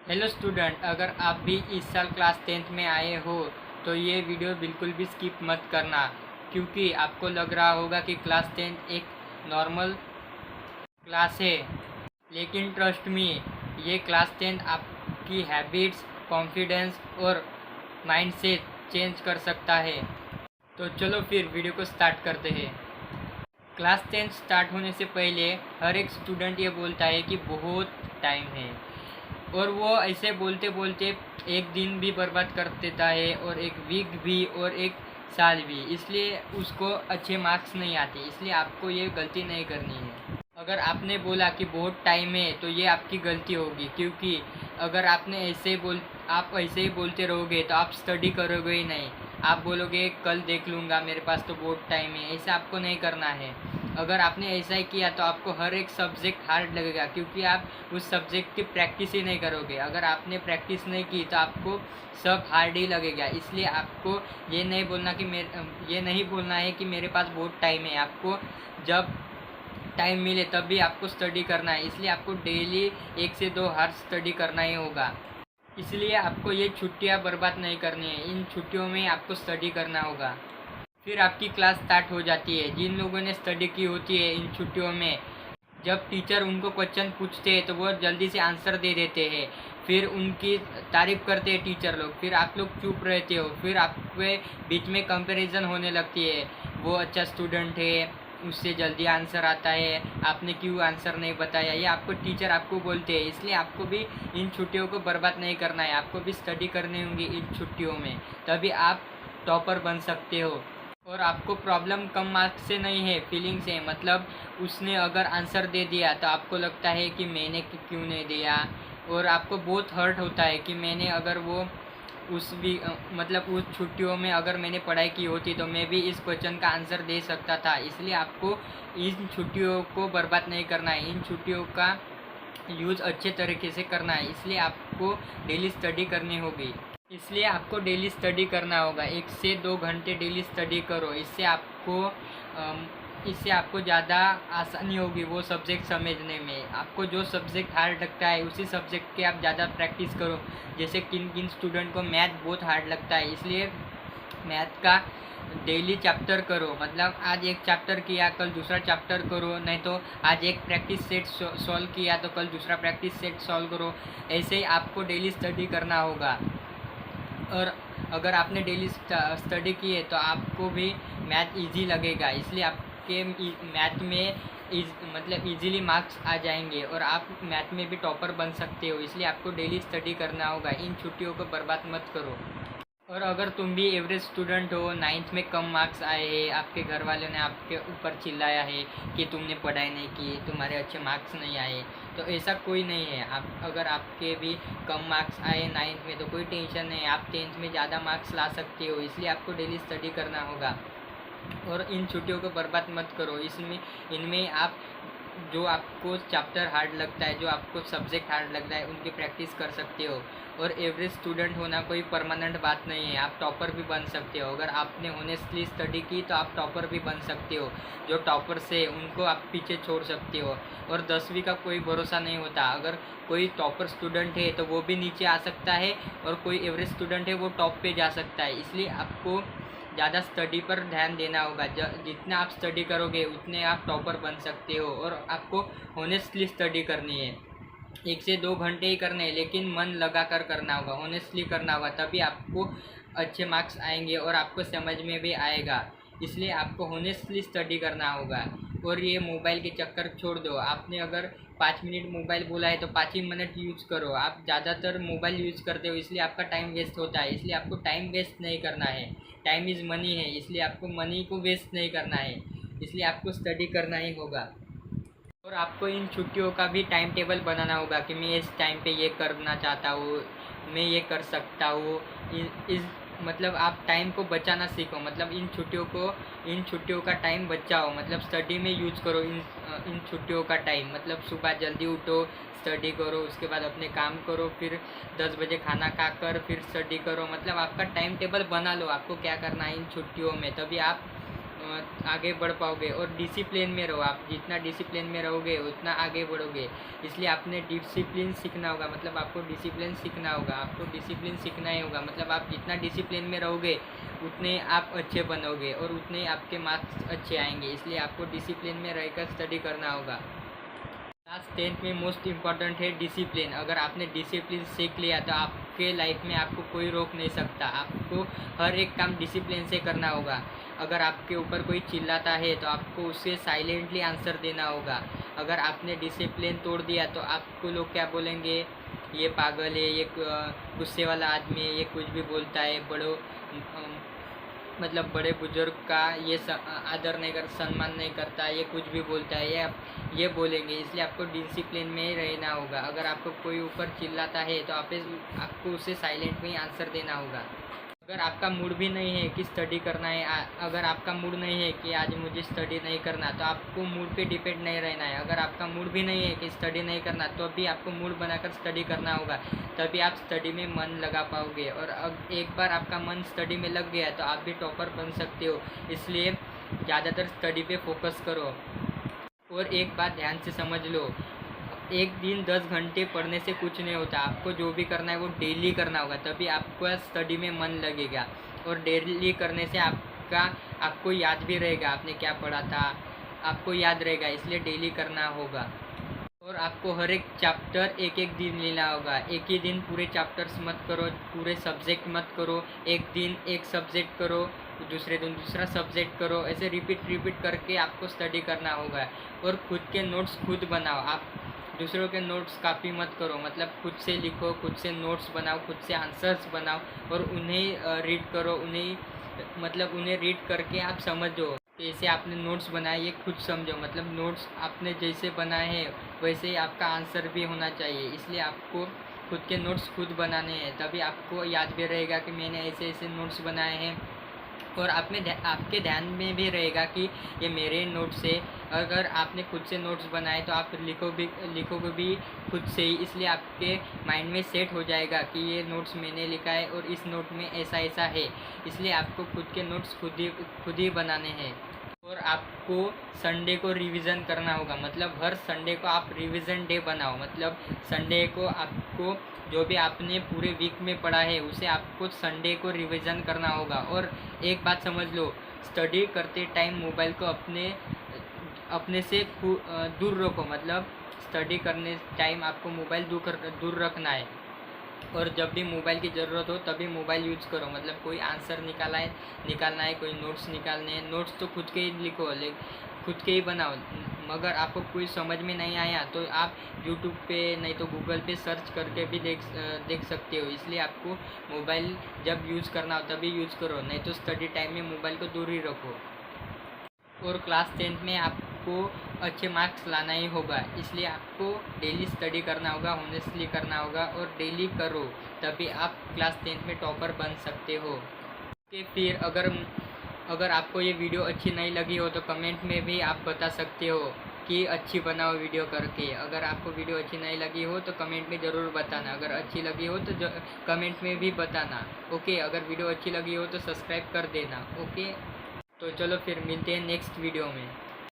Hello student, अगर आप भी इस साल क्लास 10th में आए हो तो ये वीडियो बिल्कुल भी स्किप मत करना, क्योंकि आपको लग रहा होगा कि क्लास 10th एक नॉर्मल क्लास है। लेकिन ट्रस्ट मी, ये क्लास 10th आपकी हैबिट्स, कॉन्फिडेंस और माइंडसेट चेंज कर सकता है। तो चलो फिर वीडियो को स्टार्ट करते हैं। क्लास 10th स्टार्ट होने से पहले हर एक स्टूडेंट ये बोलता है कि बहुत टाइम है, और वो ऐसे बोलते बोलते एक दिन भी बर्बाद कर देता है, और एक वीक भी, और एक साल भी। इसलिए उसको अच्छे मार्क्स नहीं आते। इसलिए आपको ये गलती नहीं करनी है। अगर आपने बोला कि बहुत टाइम है तो ये आपकी गलती होगी, क्योंकि अगर आप ऐसे ही बोलते रहोगे तो आप स्टडी करोगे ही नहीं। आप बोलोगे कल देख लूँगा, मेरे पास तो बहुत टाइम है। ऐसा आपको नहीं करना है। अगर आपने ऐसा ही किया तो आपको हर एक सब्जेक्ट हार्ड लगेगा, क्योंकि आप उस सब्जेक्ट की प्रैक्टिस ही नहीं करोगे। अगर आपने प्रैक्टिस नहीं की तो आपको सब हार्ड ही लगेगा। इसलिए आपको ये नहीं बोलना है कि मेरे पास बहुत टाइम है। आपको जब टाइम मिले तब भी आपको स्टडी करना है। इसलिए आपको डेली 1 से 2 आवर स्टडी करना ही होगा। इसलिए आपको ये छुट्टियां बर्बाद नहीं करनी है। इन छुट्टियों में आपको स्टडी करना होगा। फिर आपकी क्लास स्टार्ट हो जाती है। जिन लोगों ने स्टडी की होती है इन छुट्टियों में, जब टीचर उनको क्वेश्चन पूछते हैं तो वो जल्दी से आंसर दे देते हैं। फिर उनकी तारीफ करते हैं टीचर लोग। फिर आप लोग चुप रहते हो। फिर आपके बीच में कंपैरिजन होने लगती है, वो अच्छा स्टूडेंट है, उससे जल्दी आंसर आता है, आपने क्यों आंसर नहीं बताया। ये आपको टीचर आपको बोलते हैं। इसलिए आपको भी इन छुट्टियों को बर्बाद नहीं करना है। आपको भी स्टडी करनी होंगी इन छुट्टियों में, तभी आप टॉपर बन सकते हो। और आपको प्रॉब्लम कम मार्क्स से नहीं है, फीलिंग से। मतलब उसने अगर आंसर दे दिया तो आपको लगता है कि मैंने क्यों नहीं दिया, और आपको बहुत हर्ट होता है कि मैंने अगर वो मतलब उस छुट्टियों में अगर मैंने पढ़ाई की होती तो मैं भी इस क्वेश्चन का आंसर दे सकता था। इसलिए आपको इन छुट्टियों को बर्बाद नहीं करना है। इन छुट्टियों का यूज़ अच्छे तरीके से करना है। इसलिए आपको डेली स्टडी करनी होगी। इसलिए आपको डेली स्टडी करना होगा। 1 से 2 घंटे डेली स्टडी करो। इससे आपको ज़्यादा आसानी होगी वो सब्जेक्ट समझने में। आपको जो सब्जेक्ट हार्ड लगता है उसी सब्जेक्ट के आप ज़्यादा प्रैक्टिस करो। जैसे किन किन स्टूडेंट को मैथ बहुत हार्ड लगता है, इसलिए मैथ का डेली चैप्टर करो। मतलब आज एक चैप्टर किया, कल दूसरा चैप्टर करो। नहीं तो आज एक प्रैक्टिस सेट सॉल्व किया तो कल दूसरा प्रैक्टिस सेट सॉल्व करो। ऐसे ही आपको डेली स्टडी करना होगा। और अगर आपने डेली स्टडी की है तो आपको भी मैथ इजी लगेगा। इसलिए आपके मैथ में मतलब इजीली मार्क्स आ जाएंगे, और आप मैथ में भी टॉपर बन सकते हो। इसलिए आपको डेली स्टडी करना होगा। इन छुट्टियों को बर्बाद मत करो। और अगर तुम भी एवरेज स्टूडेंट हो, 9th में कम मार्क्स आए हैं, आपके घर वालों ने आपके ऊपर चिल्लाया है कि तुमने पढ़ाई नहीं की, तुम्हारे अच्छे मार्क्स नहीं आए, तो ऐसा कोई नहीं है। अगर आपके भी कम मार्क्स आए 9th में तो कोई टेंशन नहीं है। आप 10th में ज़्यादा मार्क्स ला सकते हो। इसलिए आपको डेली स्टडी करना होगा। और इन छुट्टियों को बर्बाद मत करो। इनमें आप जो आपको चैप्टर हार्ड लगता है, जो आपको सब्जेक्ट हार्ड लगता है, उनकी प्रैक्टिस कर सकते हो। और एवरेज स्टूडेंट होना कोई परमानेंट बात नहीं है। आप टॉपर भी बन सकते हो। अगर आपने ऑनेस्टली स्टडी की तो आप टॉपर भी बन सकते हो। जो टॉपर्स है उनको आप पीछे छोड़ सकते हो। और 10वीं का कोई भरोसा नहीं होता। अगर कोई टॉपर स्टूडेंट है तो वो भी नीचे आ सकता है, और कोई एवरेज स्टूडेंट है वो टॉप पे जा सकता है। इसलिए आपको ज़्यादा स्टडी पर ध्यान देना होगा। जितना आप स्टडी करोगे उतने आप टॉपर बन सकते हो। और आपको ऑनेस्टली स्टडी करनी है। 1 से 2 घंटे ही करने हैं, लेकिन मन लगा कर करना होगा, ऑनेस्टली करना होगा। तभी आपको अच्छे मार्क्स आएंगे और आपको समझ में भी आएगा। इसलिए आपको ऑनेस्टली स्टडी करना होगा। और ये मोबाइल के चक्कर छोड़ दो। आपने अगर 5 मिनट मोबाइल बोला है तो 5 ही मिनट यूज़ करो। आप ज़्यादातर मोबाइल यूज़ करते हो, इसलिए आपका टाइम वेस्ट होता है। इसलिए आपको टाइम वेस्ट नहीं करना है। टाइम इज़ मनी है, इसलिए आपको मनी को वेस्ट नहीं करना है। इसलिए आपको स्टडी करना ही होगा। और आपको इन छुट्टियों का भी टाइम टेबल बनाना होगा कि मैं इस टाइम पे ये करना चाहता हूँ, मैं ये कर सकता हूँ। इस मतलब आप टाइम को बचाना सीखो। मतलब इन छुट्टियों का टाइम बचाओ। मतलब स्टडी में यूज करो इन छुट्टियों का टाइम। मतलब सुबह जल्दी उठो, स्टडी करो, उसके बाद अपने काम करो, फिर 10 बजे खाना खाकर फिर स्टडी करो। मतलब आपका टाइम टेबल बना लो, आपको क्या करना है इन छुट्टियों में। तभी आप आगे बढ़ पाओगे। और डिसिप्लिन में रहो, आप जितना डिसिप्लिन में रहोगे उतना आगे बढ़ोगे। इसलिए आपने डिसिप्लिन सीखना होगा, मतलब आपको डिसिप्लिन सीखना होगा, आपको डिसिप्लिन सीखना ही होगा। मतलब आप जितना डिसिप्लिन में रहोगे उतने आप अच्छे बनोगे और उतने आपके मार्क्स अच्छे आएंगे। इसलिए आपको डिसिप्लिन में रहकर स्टडी करना होगा। क्लास 10th में मोस्ट इम्पॉर्टेंट है डिसिप्लिन। अगर आपने डिसिप्लिन सीख लिया तो आपके लाइफ में आपको कोई रोक नहीं सकता। आपको हर एक काम डिसिप्लिन से करना होगा। अगर आपके ऊपर कोई चिल्लाता है तो आपको उसे साइलेंटली आंसर देना होगा। अगर आपने डिसिप्लिन तोड़ दिया तो आपको लोग क्या बोलेंगे, ये पागल है, ये गुस्से वाला आदमी है, ये कुछ भी बोलता है, मतलब बड़े बुजुर्ग का ये आदर नहीं कर, सम्मान नहीं करता, ये कुछ भी बोलता है, ये बोलेंगे। इसलिए आपको डिसिप्लिन में ही रहना होगा। अगर आपको कोई ऊपर चिल्लाता है तो आपको उसे साइलेंट में ही आंसर देना होगा। अगर आपका मूड भी नहीं है कि स्टडी करना है, अगर आपका मूड नहीं है कि आज मुझे स्टडी नहीं करना, तो आपको मूड पे डिपेंड नहीं रहना है। अगर आपका मूड भी नहीं है कि स्टडी नहीं करना, तो भी आपको मूड बनाकर स्टडी करना होगा, तभी आप स्टडी में मन लगा पाओगे। और अब एक बार आपका मन स्टडी में लग गया तो आप भी टॉपर बन सकते हो। इसलिए ज़्यादातर स्टडी पे फोकस करो। और एक बात ध्यान से समझ लो, एक दिन 10 घंटे पढ़ने से कुछ नहीं होता। आपको जो भी करना है वो डेली करना होगा, तभी आपका स्टडी में मन लगेगा। और डेली करने से आपको याद भी रहेगा आपने क्या पढ़ा था, आपको याद रहेगा। इसलिए डेली करना होगा। और आपको हर एक चैप्टर एक एक दिन लेना होगा। एक ही दिन पूरे चैप्टर्स मत करो, पूरे सब्जेक्ट मत करो। एक दिन एक सब्जेक्ट करो, दूसरे दिन दूसरा सब्जेक्ट करो। ऐसे रिपीट करके आपको स्टडी करना होगा। और खुद के नोट्स खुद बनाओ। आप दूसरों के नोट्स कॉपी मत करो, मतलब खुद से लिखो, खुद से नोट्स बनाओ, खुद से आंसर्स बनाओ और उन्हें रीड करो। उन्हें रीड करके आप समझो। जैसे आपने नोट्स बनाए ये खुद समझो, मतलब नोट्स आपने जैसे बनाए हैं वैसे ही आपका आंसर भी होना चाहिए। इसलिए आपको खुद के नोट्स खुद बनाने हैं, तभी आपको याद भी रहेगा कि मैंने ऐसे ऐसे नोट्स बनाए हैं। और आपके ध्यान में भी रहेगा कि ये मेरे नोट्स है। अगर आपने खुद से नोट्स बनाए तो आप लिखोगे भी खुद से ही। इसलिए आपके माइंड में सेट हो जाएगा कि ये नोट्स मैंने लिखा है और इस नोट में ऐसा ऐसा है। इसलिए आपको खुद के नोट्स खुद ही बनाने हैं। और आपको संडे को रिवीजन करना होगा, मतलब हर संडे को आप रिवीजन डे बनाओ। मतलब संडे को आपको जो भी आपने पूरे वीक में पढ़ा है उसे आपको संडे को रिवीजन करना होगा। और एक बात समझ लो, स्टडी करते टाइम मोबाइल को अपने से दूर रखो। मतलब स्टडी करने टाइम आपको मोबाइल दूर रखना है। और जब भी मोबाइल की ज़रूरत हो तभी मोबाइल यूज़ करो। मतलब कोई आंसर निकालना है, कोई नोट्स निकालने हैं, नोट्स तो खुद के ही लिखो, खुद के ही बनाओ। मगर आपको कोई समझ में नहीं आया तो आप यूट्यूब पे नहीं तो गूगल पे सर्च करके भी देख सकते हो। इसलिए आपको मोबाइल जब यूज़ करना हो तभी यूज़ करो, नहीं तो स्टडी टाइम में मोबाइल को दूर ही रखो। और क्लास 10th में आपको अच्छे मार्क्स लाना ही होगा। इसलिए आपको डेली स्टडी करना होगा, ऑनेस्टली करना होगा और डेली करो, तभी आप क्लास 10th में टॉपर बन सकते हो। फिर अगर आपको ये वीडियो अच्छी नहीं लगी हो तो कमेंट में भी आप बता सकते हो कि अच्छी बनाओ वीडियो करके। अगर आपको वीडियो अच्छी नहीं लगी हो तो कमेंट में ज़रूर बताना। अगर अच्छी लगी हो तो कमेंट में भी बताना। ओके, अगर वीडियो अच्छी लगी हो तो सब्सक्राइब कर देना। ओके, तो चलो फिर मिलते हैं नेक्स्ट वीडियो में।